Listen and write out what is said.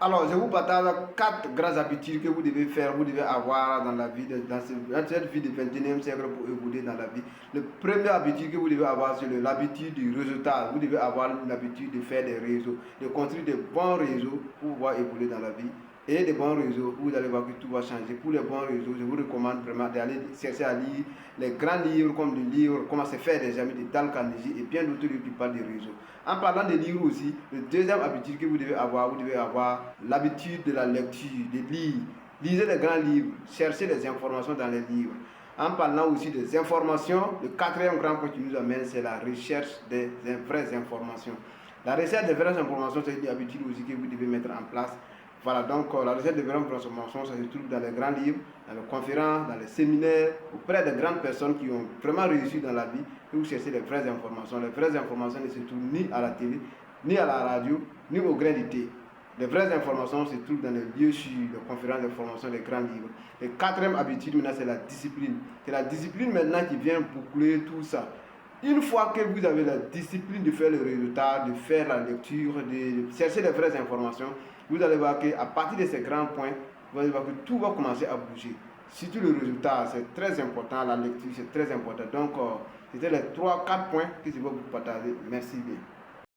Alors, je vous partage 4 grandes habitudes que vous devez faire, vous devez avoir dans la vie, dans cette vie du 21e siècle pour évoluer dans la vie. La première habitude que vous devez avoir, c'est l'habitude du résultat. Vous devez avoir l'habitude de faire des réseaux, de construire des bons réseaux pour pouvoir évoluer dans la vie. Et des bons réseaux, vous allez voir que tout va changer. Pour les bons réseaux, je vous recommande vraiment d'aller chercher à lire les grands livres comme le livre Comment se faire des amis de Dale Carnegie et bien d'autres livres qui parlent des réseaux. En parlant des livres aussi, la deuxième habitude que vous devez avoir l'habitude de la lecture, de lire. Lisez les grands livres, cherchez les informations dans les livres. En parlant aussi des informations, le quatrième grand point qui nous amène, c'est la recherche des vraies informations. La recherche des vraies informations, c'est une habitude aussi que vous devez mettre en place. Voilà, donc la recherche des vraies informations, ça se trouve dans les grands livres, dans les conférences, dans les séminaires, auprès de grandes personnes qui ont vraiment réussi dans la vie, et vous cherchez les vraies informations. Les vraies informations ne se trouvent ni à la télé, ni à la radio, ni au grain du thé. Les vraies informations se trouvent dans les lieux sur les conférences d'information, les grands livres. Et quatrième habitude, maintenant, c'est la discipline. C'est la discipline maintenant qui vient boucler tout ça. Une fois que vous avez la discipline de faire le résultat, de faire la lecture, de chercher les vraies informations, vous allez voir qu'à partir de ces grands points, vous allez voir que tout va commencer à bouger. Surtout le résultat, c'est très important, la lecture, c'est très important. Donc, c'était les 3-4 points que je vais vous partager. Merci bien.